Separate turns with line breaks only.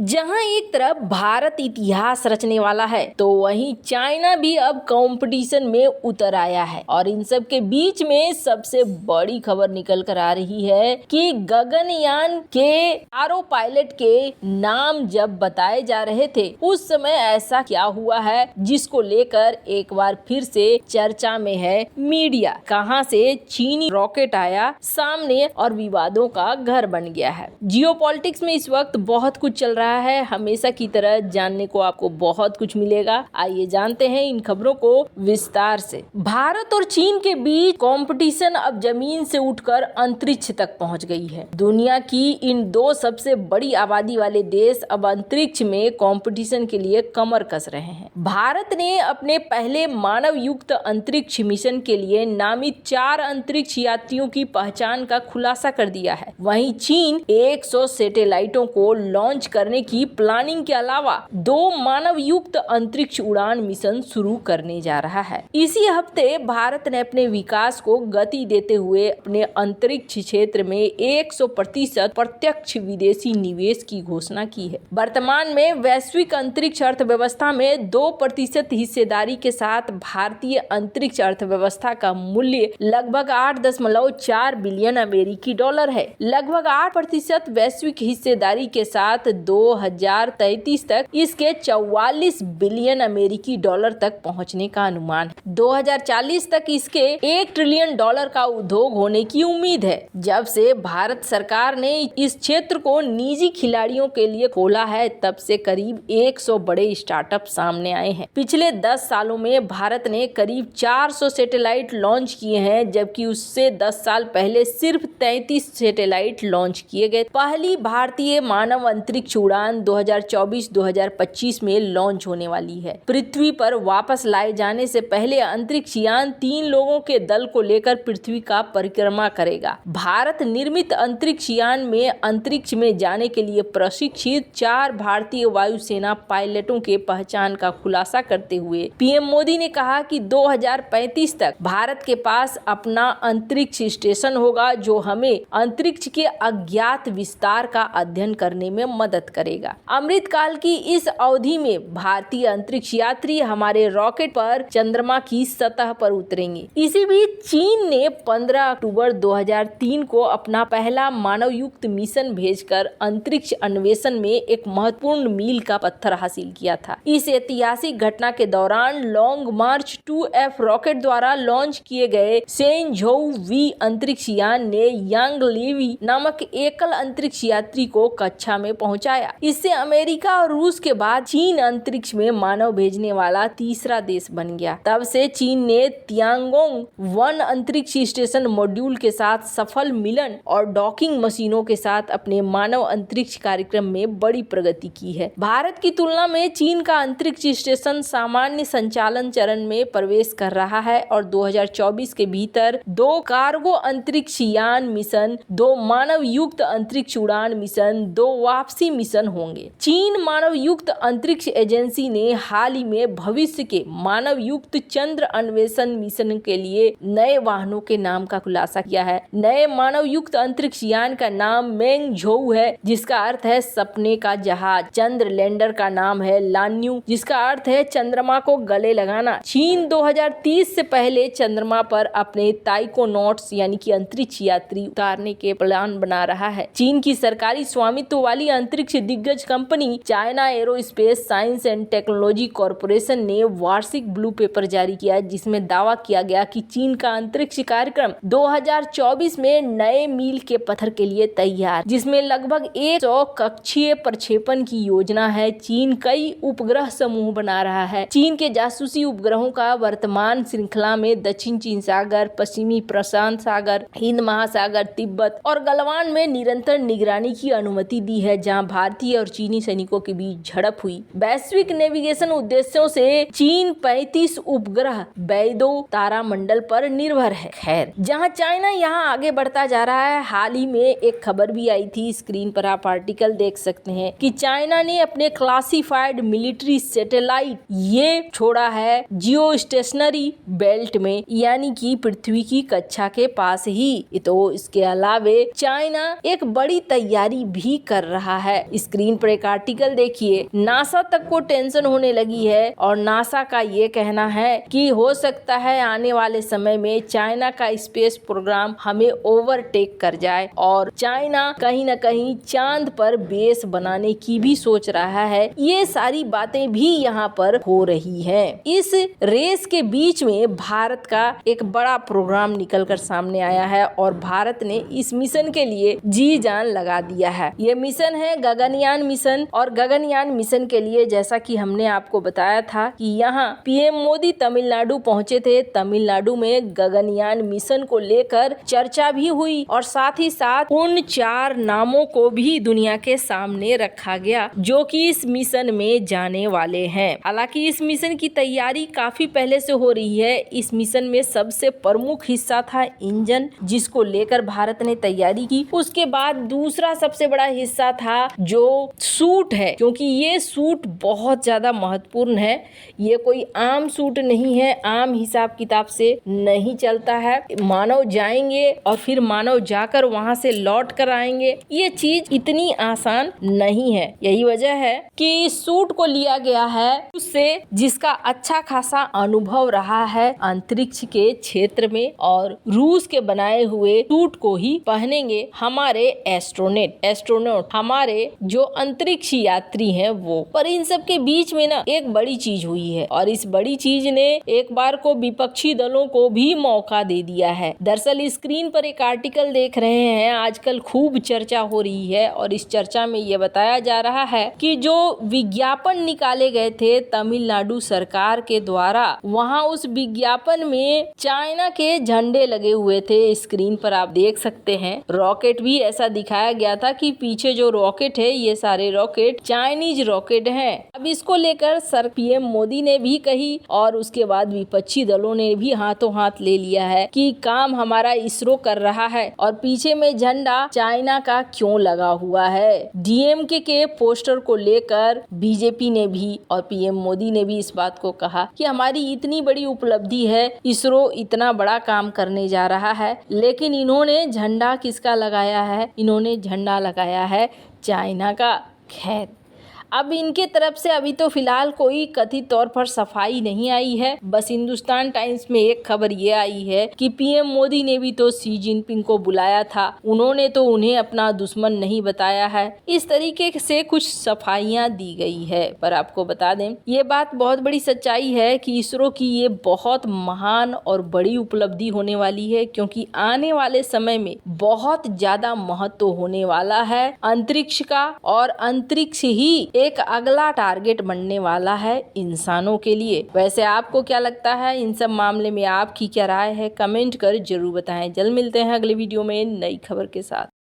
जहां एक तरफ भारत इतिहास रचने वाला है तो वहीं चाइना भी अब कंपटीशन में उतर आया है। और इन सब के बीच में सबसे बड़ी खबर निकल कर आ रही है कि गगनयान के चारों पायलट के नाम जब बताए जा रहे थे उस समय ऐसा क्या हुआ है जिसको लेकर एक बार फिर से चर्चा में है मीडिया। कहां से चीनी रॉकेट आया सामने और विवादों का घर बन गया है। जियोपॉलिटिक्स में इस वक्त बहुत कुछ चल रहा है। हमेशा की तरह जानने को आपको बहुत कुछ मिलेगा। आइए जानते हैं इन खबरों को विस्तार से। भारत और चीन के बीच कंपटीशन अब जमीन से उठकर अंतरिक्ष तक पहुंच गई है। दुनिया की इन दो सबसे बड़ी आबादी वाले देश अब अंतरिक्ष में कंपटीशन के लिए कमर कस रहे हैं। भारत ने अपने पहले मानव युक्त अंतरिक्ष मिशन के लिए नामित 4 अंतरिक्ष यात्रियों की पहचान का खुलासा कर दिया है। वहीं चीन 100 सैटेलाइटों को लॉन्च करने की प्लानिंग के अलावा 2 मानव युक्त अंतरिक्ष उड़ान मिशन शुरू करने जा रहा है। इसी हफ्ते भारत ने अपने विकास को गति देते हुए अपने अंतरिक्ष क्षेत्र में 100% प्रत्यक्ष विदेशी निवेश की घोषणा की है। वर्तमान में वैश्विक अंतरिक्ष अर्थव्यवस्था में 2% हिस्सेदारी के साथ भारतीय अंतरिक्ष अर्थव्यवस्था का मूल्य लगभग 8.4 बिलियन अमेरिकी डॉलर है। लगभग 8% वैश्विक हिस्सेदारी के साथ 2033 तक इसके 44 बिलियन अमेरिकी डॉलर तक पहुंचने का अनुमान है। 2040 तक इसके 1 ट्रिलियन डॉलर का उद्योग होने की उम्मीद है। जब से भारत सरकार ने इस क्षेत्र को निजी खिलाड़ियों के लिए खोला है तब से करीब 100 बड़े स्टार्टअप सामने आए हैं। पिछले 10 सालों में भारत ने करीब 400 सैटेलाइट लॉन्च किए हैं, जबकि उससे 10 साल पहले सिर्फ 33 सैटेलाइट लॉन्च किए गए। पहली भारतीय मानव अंतरिक्ष उड़ान 2024-2025 में लॉन्च होने वाली है। पृथ्वी पर वापस लाए जाने से पहले अंतरिक्ष यान 3 लोगों के दल को लेकर पृथ्वी का परिक्रमा करेगा। भारत निर्मित अंतरिक्ष यान में अंतरिक्ष में जाने के लिए प्रशिक्षित 4 भारतीय वायुसेना पायलटों के पहचान का खुलासा करते हुए पीएम मोदी ने कहा कि 2035 तक भारत के पास अपना अंतरिक्ष स्टेशन होगा जो हमें अंतरिक्ष के अज्ञात विस्तार का अध्ययन करने में मदद करेगा। अमृतकाल की इस अवधि में भारतीय अंतरिक्ष यात्री हमारे रॉकेट पर चंद्रमा की सतह पर उतरेंगे। इसी बीच चीन ने 15 अक्टूबर 2003 को अपना पहला मानव युक्त मिशन भेजकर अंतरिक्ष अन्वेषण में एक महत्वपूर्ण मील का पत्थर हासिल किया था। इस ऐतिहासिक घटना के दौरान लॉन्ग मार्च 2F रॉकेट द्वारा लॉन्च किए गए सेंझोउ वी अंतरिक्ष यान ने यांग लीवी नामक एकल अंतरिक्ष यात्री को कक्षा में पहुंचाया। इससे अमेरिका और रूस के बाद चीन अंतरिक्ष में मानव भेजने वाला तीसरा देश बन गया। तब से चीन ने तियांगोंग 1 अंतरिक्ष स्टेशन मॉड्यूल के साथ सफल मिलन और डॉकिंग मशीनों के साथ अपने मानव अंतरिक्ष कार्यक्रम में बड़ी प्रगति की है। भारत की तुलना में चीन का अंतरिक्ष स्टेशन सामान्य संचालन चरण में प्रवेश कर रहा है और 2024 के भीतर 2 कार्गो अंतरिक्ष यान मिशन, 2 मानव युक्त अंतरिक्ष उड़ान मिशन, 2 वापसी मिशन होंगे। चीन मानव युक्त अंतरिक्ष एजेंसी ने हाल ही में भविष्य के मानव युक्त चंद्र अन्वेषण मिशन के लिए नए वाहनों के नाम का खुलासा किया है। नए मानव युक्त अंतरिक्ष यान का नाम मेंगझोउ है, जिसका अर्थ है सपने का जहाज। चंद्र लैंडर का नाम है लान्यू, जिसका अर्थ है चंद्रमा को गले लगाना। चीन 2030 से पहले चंद्रमा पर अपने ताइकोनॉट्स यानी कि अंतरिक्ष यात्री उतारने के प्लान बना रहा है। चीन की सरकारी स्वामित्व वाली अंतरिक्ष दिग्गज company China aerospace science and technology corporation ने वार्षिक ब्लू पेपर जारी किया, जिसमें दावा किया गया कि चीन का अंतरिक्ष कार्यक्रम 2024 में नए मील के पत्थर के लिए तैयार, जिसमें लगभग 100 कक्षीय प्रक्षेपण की योजना है। चीन कई उपग्रह समूह बना रहा है। चीन के जासूसी उपग्रहों का वर्तमान श्रृंखला में दक्षिण चीन सागर, पश्चिमी प्रशांत सागर, हिंद महासागर, तिब्बत और गलवान में निरंतर निगरानी की अनुमति दी है, जहां भारतीय और चीनी सैनिकों के बीच झड़प हुई। वैश्विक नेविगेशन उद्देश्यों से चीन 35 उपग्रह बेइडो तारामंडल पर निर्भर है। खैर, जहां चाइना यहां आगे बढ़ता जा रहा है, हाल ही में एक खबर भी आई थी, स्क्रीन पर आप आर्टिकल देख सकते हैं कि चाइना ने अपने क्लासिफाइड मिलिट्री सैटेलाइट ये छोड़ा है जियो स्टेशनरी बेल्ट में, यानी कि पृथ्वी की कक्षा के पास ही। तो इसके अलावे चाइना एक बड़ी तैयारी भी कर रहा है। स्क्रीन पर एक आर्टिकल देखिए, नासा तक को टेंशन होने लगी है और नासा का ये कहना है कि हो सकता है आने वाले समय में चाइना का स्पेस प्रोग्राम हमें ओवरटेक कर जाए और चाइना कहीं न कहीं चांद पर बेस बनाने की भी सोच रहा है। ये सारी बातें भी यहाँ पर हो रही है। इस रेस के बीच में भारत का एक बड़ा प्रोग्राम निकलकर सामने आया है और भारत ने इस मिशन के लिए जी जान लगा दिया है। ये मिशन है गगनयान मिशन और गगनयान मिशन के लिए जैसा कि हमने आपको बताया था कि यहाँ पीएम मोदी तमिलनाडु पहुंचे थे। तमिलनाडु में गगनयान मिशन को लेकर चर्चा भी हुई और साथ ही साथ उन 4 नामों को भी दुनिया के सामने रखा गया जो कि इस मिशन में जाने वाले हैं। हालांकि इस मिशन की तैयारी काफी पहले से हो रही है। इस मिशन में सबसे प्रमुख हिस्सा था इंजन, जिसको लेकर भारत ने तैयारी की। उसके बाद दूसरा सबसे बड़ा हिस्सा था जो सूट है, क्योंकि ये सूट बहुत ज्यादा महत्वपूर्ण है। ये कोई आम सूट नहीं है, आम हिसाब किताब से नहीं चलता है। मानव जाएंगे और फिर मानव जाकर वहां से लौट कर आएंगे, ये चीज इतनी आसान नहीं है। यही वजह है कि इस सूट को लिया गया है उससे जिसका अच्छा खासा अनुभव रहा है अंतरिक्ष के क्षेत्र में, और रूस के बनाए हुए सूट को ही पहनेंगे हमारे एस्ट्रोनॉट हमारे जो अंतरिक्ष यात्री हैं वो। पर इन सब के बीच में ना एक बड़ी चीज हुई है और इस बड़ी चीज ने एक बार को विपक्षी दलों को भी मौका दे दिया है। दरअसल स्क्रीन पर एक आर्टिकल देख रहे हैं, आजकल खूब चर्चा हो रही है और इस चर्चा में ये बताया जा रहा है कि जो विज्ञापन निकाले गए थे तमिलनाडु सरकार के द्वारा, वहां उस विज्ञापन में चाइना के झंडे लगे हुए थे। स्क्रीन पर आप देख सकते हैं रॉकेट भी ऐसा दिखाया गया था कि पीछे जो रॉकेट है ये सारे रॉकेट चाइनीज रॉकेट हैं। अब इसको लेकर सर पीएम मोदी ने भी कही और उसके बाद विपक्षी दलों ने भी हाथों हाथ ले लिया है कि काम हमारा इसरो कर रहा है और पीछे में झंडा चाइना का क्यों लगा हुआ है। डीएमके के पोस्टर को लेकर बीजेपी ने भी और पीएम मोदी ने भी इस बात को कहा कि हमारी इतनी बड़ी उपलब्धि है, इसरो इतना बड़ा काम करने जा रहा है, लेकिन इन्होंने झंडा किसका लगाया है? इन्होंने झंडा लगाया है चाइना का। खैर, अब इनके तरफ से अभी तो फिलहाल कोई कथित तौर पर सफाई नहीं आई है। बस हिंदुस्तान टाइम्स में एक खबर ये आई है कि पीएम मोदी ने भी तो शी जिनपिंग को बुलाया था, उन्होंने तो उन्हें अपना दुश्मन नहीं बताया है। इस तरीके से कुछ सफाइयां दी गई है। पर आपको बता दें ये बात बहुत बड़ी सच्चाई है कि इसरो की ये बहुत महान और बड़ी उपलब्धि होने वाली है, क्योंकि आने वाले समय में बहुत ज्यादा महत्व होने वाला है अंतरिक्ष का और अंतरिक्ष ही एक अगला टारगेट बनने वाला है इंसानों के लिए। वैसे आपको क्या लगता है इन सब मामले में? आपकी क्या राय है? कमेंट कर जरूर बताएं। जल्द मिलते हैं अगले वीडियो में नई खबर के साथ।